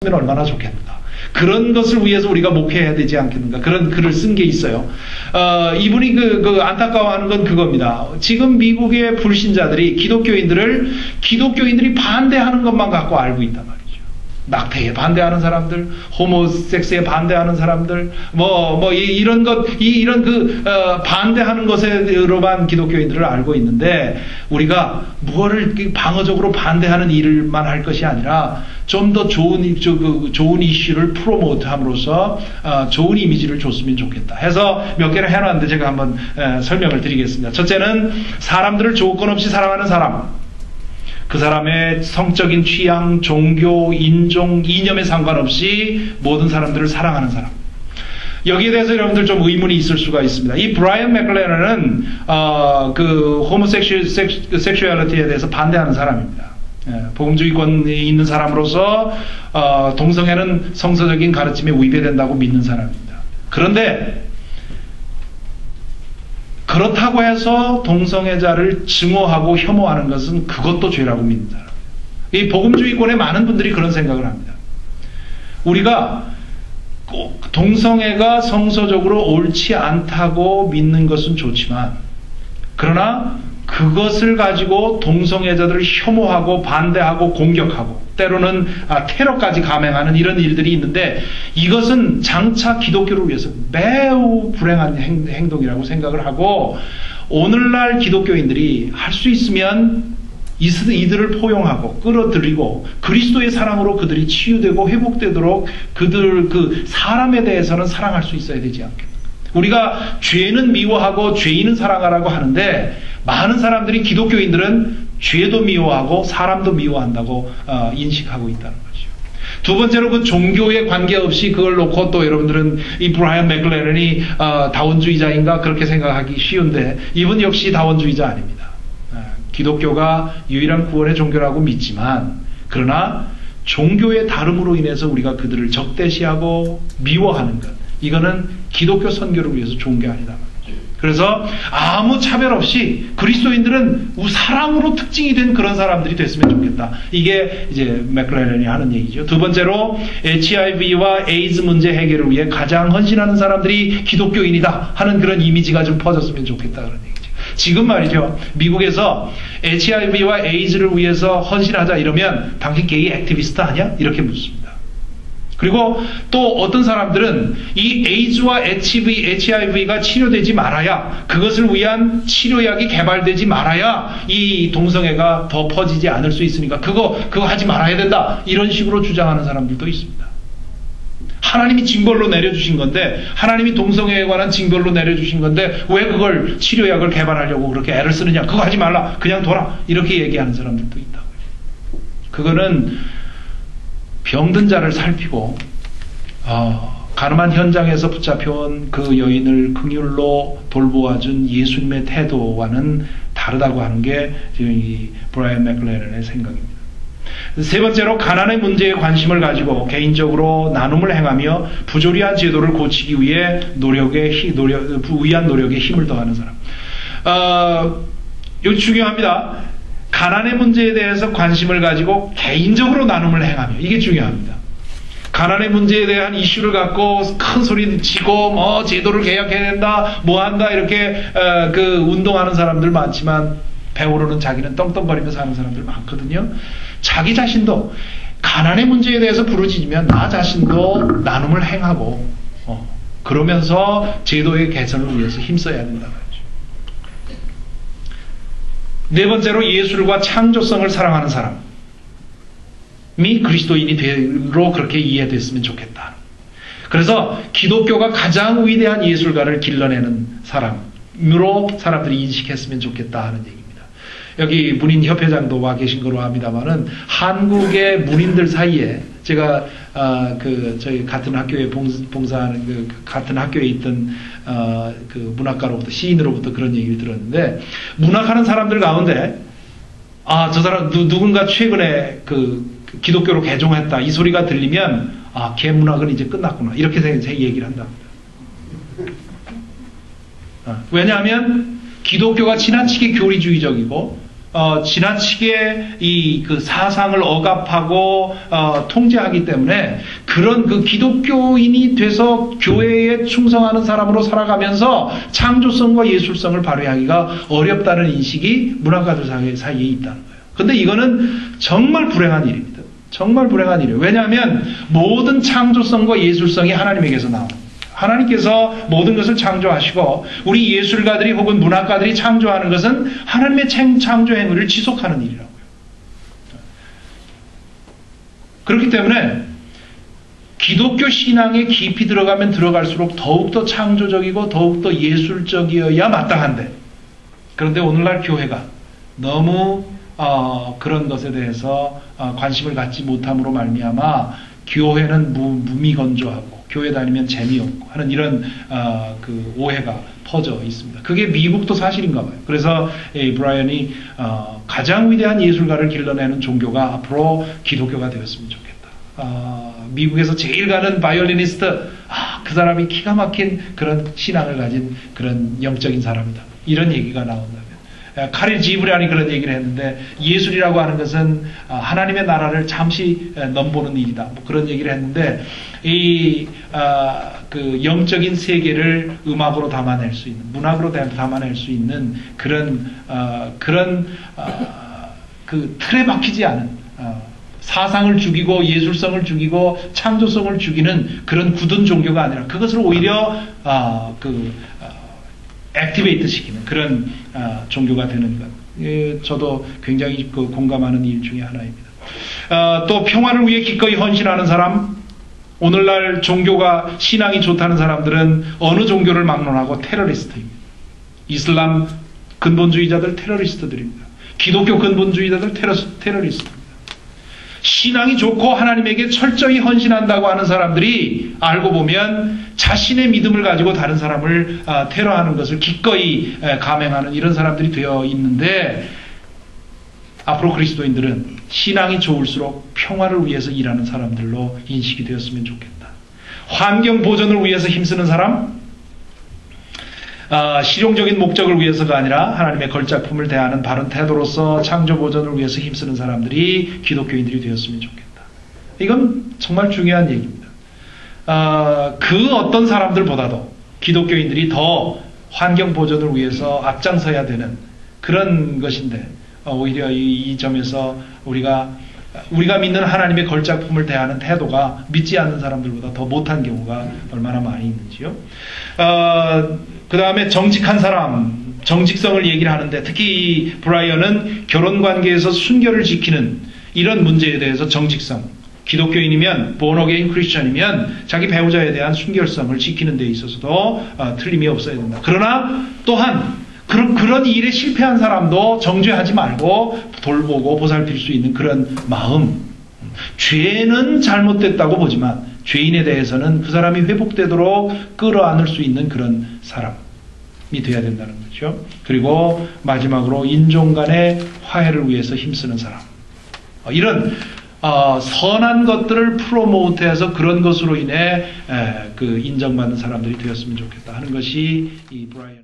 얼마나 좋겠는가. 그런 것을 위해서 우리가 목회해야 되지 않겠는가. 그런 글을 쓴 게 있어요. 이분이 안타까워하는 건 그겁니다. 지금 미국의 불신자들이 기독교인들이 반대하는 것만 갖고 알고 있단 말이죠. 낙태에 반대하는 사람들, 호모섹스에 반대하는 사람들, 이런 반대하는 것으로만 기독교인들을 알고 있는데, 우리가 무엇을 방어적으로 반대하는 일만 할 것이 아니라, 좀 더 좋은 이슈를 프로모트 함으로써, 좋은 이미지를 줬으면 좋겠다. 해서 몇 개를 해놨는데 제가 한번 설명을 드리겠습니다. 첫째는 사람들을 조건 없이 사랑하는 사람. 그 사람의 성적인 취향, 종교, 인종, 이념에 상관없이 모든 사람들을 사랑하는 사람. 여기에 대해서 여러분들 좀 의문이 있을 수가 있습니다. 이 브라이언 맥클레런은 호모섹슈얼리티에 대해서 반대하는 사람입니다. 복음주의권에 있는 사람으로서 동성애는 성서적인 가르침에 위배된다고 믿는 사람입니다. 그런데 그렇다고 해서 동성애자를 증오하고 혐오하는 것은 그것도 죄라고 믿는 사람. 이 복음주의권의 많은 분들이 그런 생각을 합니다. 우리가 꼭 동성애가 성서적으로 옳지 않다고 믿는 것은 좋지만, 그러나 그것을 가지고 동성애자들을 혐오하고 반대하고 공격하고 때로는 테러까지 감행하는 이런 일들이 있는데, 이것은 장차 기독교를 위해서 매우 불행한 행동이라고 생각을 하고, 오늘날 기독교인들이 할 수 있으면 이들을 포용하고 끌어들이고 그리스도의 사랑으로 그들이 치유되고 회복되도록 사람에 대해서는 사랑할 수 있어야 되지 않겠는가. 우리가 죄는 미워하고 죄인은 사랑하라고 하는데, 많은 사람들이, 기독교인들은 죄도 미워하고 사람도 미워한다고 인식하고 있다는 거죠. 두 번째로 종교에 관계없이 그걸 놓고 또 여러분들은 이 브라이언 맥클레런이 다원주의자인가 그렇게 생각하기 쉬운데, 이분 역시 다원주의자 아닙니다. 기독교가 유일한 구원의 종교라고 믿지만, 그러나 종교의 다름으로 인해서 우리가 그들을 적대시하고 미워하는 것, 이거는 기독교 선교를 위해서 좋은 게 아니다. 그래서 아무 차별 없이 그리스도인들은 사랑으로 특징이 된 그런 사람들이 됐으면 좋겠다. 이게 이제 맥클레런이 하는 얘기죠. 두 번째로 HIV와 에이즈 문제 해결을 위해 가장 헌신하는 사람들이 기독교인이다 하는 그런 이미지가 좀 퍼졌으면 좋겠다 그런 얘기죠. 지금 말이죠. 미국에서 HIV와 에이즈를 위해서 헌신하자 이러면 당신 게이 액티비스트 아니야? 이렇게 묻습니다. 그리고 또 어떤 사람들은 이 에이즈와 HIV가 치료되지 말아야, 그것을 위한 치료약이 개발되지 말아야 이 동성애가 더 퍼지지 않을 수 있으니까 그거 하지 말아야 된다. 이런 식으로 주장하는 사람들도 있습니다. 하나님이 징벌로 내려주신 건데, 하나님이 동성애에 관한 징벌로 내려주신 건데 왜 그걸 치료약을 개발하려고 그렇게 애를 쓰느냐. 그거 하지 말라. 그냥 둬라. 이렇게 얘기하는 사람들도 있다고요. 그거는 병든 자를 살피고 가늠한 현장에서 붙잡혀온 그 여인을 긍휼로 돌보아준 예수님의 태도와는 다르다고 하는 게 지금 이 브라이언 맥클레런의 생각입니다. 세 번째로 가난의 문제에 관심을 가지고 개인적으로 나눔을 행하며 부조리한 제도를 고치기 위해 위한 노력에 힘을 더하는 사람. 이거 중요합니다. 가난의 문제에 대해서 관심을 가지고 개인적으로 나눔을 행하며, 이게 중요합니다. 가난의 문제에 대한 이슈를 갖고 큰 소리 치고 제도를 개혁해야 된다, 한다 이렇게 운동하는 사람들 많지만 배우로는 자기는 떵떵거리며 사는 사람들 많거든요. 자기 자신도 가난의 문제에 대해서 부르짖으면 나 자신도 나눔을 행하고 그러면서 제도의 개선을 위해서 힘써야 된다. 네 번째로 예술과 창조성을 사랑하는 사람이 그리스도인이로 그렇게 이해됐으면 좋겠다. 그래서 기독교가 가장 위대한 예술가를 길러내는 사람으로 사람들이 인식했으면 좋겠다 하는 얘기입니다. 여기 문인협회장도 와 계신 거로 합니다만은, 한국의 문인들 사이에 제가 저희 같은 학교에 봉사하는 같은 학교에 있던 문학가로부터, 시인으로부터 그런 얘기를 들었는데, 문학하는 사람들 가운데 저 사람 누군가 최근에 기독교로 개종했다 이 소리가 들리면 걔 문학은 이제 끝났구나 이렇게 얘기를 한답니다. 왜냐하면 기독교가 지나치게 교리주의적이고 지나치게 그 사상을 억압하고 통제하기 때문에 그런 그 기독교인이 돼서 교회에 충성하는 사람으로 살아가면서 창조성과 예술성을 발휘하기가 어렵다는 인식이 문학가들 사이에 있다는 거예요. 근데 이거는 정말 불행한 일입니다. 정말 불행한 일이에요. 왜냐하면 모든 창조성과 예술성이 하나님에게서 나옵니다. 하나님께서 모든 것을 창조하시고 우리 예술가들이 혹은 문학가들이 창조하는 것은 하나님의 창조 행위를 지속하는 일이라고요. 그렇기 때문에 기독교 신앙에 깊이 들어가면 들어갈수록 더욱더 창조적이고 더욱더 예술적이어야 마땅한데, 그런데 오늘날 교회가 너무 그런 것에 대해서 관심을 갖지 못함으로 말미암아 교회는 무미건조하고 교회 다니면 재미없고 하는 이런 그 오해가 퍼져 있습니다. 그게 미국도 사실인가 봐요. 그래서 브라이언이 가장 위대한 예술가를 길러내는 종교가 앞으로 기독교가 되었으면 좋겠다. 미국에서 제일 가는 바이올리니스트, 그 사람이 기가 막힌 그런 신앙을 가진 그런 영적인 사람이다. 이런 얘기가 나온다면, 카릴 지브란이 그런 얘기를 했는데, 예술이라고 하는 것은 하나님의 나라를 잠시 넘보는 일이다. 뭐 그런 얘기를 했는데, 그 영적인 세계를 음악으로 담아낼 수 있는, 문학으로 담아낼 수 있는 그런 그 틀에 박히지 않은, 사상을 죽이고 예술성을 죽이고 창조성을 죽이는 그런 굳은 종교가 아니라 그것을 오히려 액티베이트 시키는 그런 종교가 되는 것. 저도 굉장히 공감하는 일 중에 하나입니다. 또 평화를 위해 기꺼이 헌신하는 사람, 오늘날 종교가 신앙이 좋다는 사람들은 어느 종교를 막론하고 테러리스트입니다. 이슬람 근본주의자들 테러리스트들입니다. 기독교 근본주의자들 테러리스트입니다. 신앙이 좋고 하나님에게 철저히 헌신한다고 하는 사람들이 알고 보면 자신의 믿음을 가지고 다른 사람을 테러하는 것을 기꺼이 감행하는 이런 사람들이 되어 있는데, 앞으로 그리스도인들은 신앙이 좋을수록 평화를 위해서 일하는 사람들로 인식이 되었으면 좋겠다. 환경 보존을 위해서 힘쓰는 사람, 실용적인 목적을 위해서가 아니라 하나님의 걸작품을 대하는 바른 태도로서 창조 보존을 위해서 힘쓰는 사람들이 기독교인들이 되었으면 좋겠다. 이건 정말 중요한 얘기입니다. 그 어떤 사람들보다도 기독교인들이 더 환경 보존을 위해서 앞장서야 되는 그런 것인데, 오히려 이 점에서 우리가 믿는 하나님의 걸작품을 대하는 태도가 믿지 않는 사람들보다 더 못한 경우가 얼마나 많이 있는지요. 그 다음에 정직한 사람, 정직성을 얘기를 하는데, 특히 이 브라이언은 결혼관계에서 순결을 지키는 이런 문제에 대해서 정직성, 기독교인이면 born again 크리스천이면 자기 배우자에 대한 순결성을 지키는 데 있어서도 틀림이 없어야 된다. 그러나 또한 그런 일에 실패한 사람도 정죄하지 말고 돌보고 보살필 수 있는 그런 마음. 죄는 잘못됐다고 보지만 죄인에 대해서는 그 사람이 회복되도록 끌어안을 수 있는 그런 사람이 되어야 된다는 거죠. 그리고 마지막으로 인종 간의 화해를 위해서 힘쓰는 사람. 이런 선한 것들을 프로모트해서 그런 것으로 인해 그 인정받는 사람들이 되었으면 좋겠다 하는 것이 이 브라이언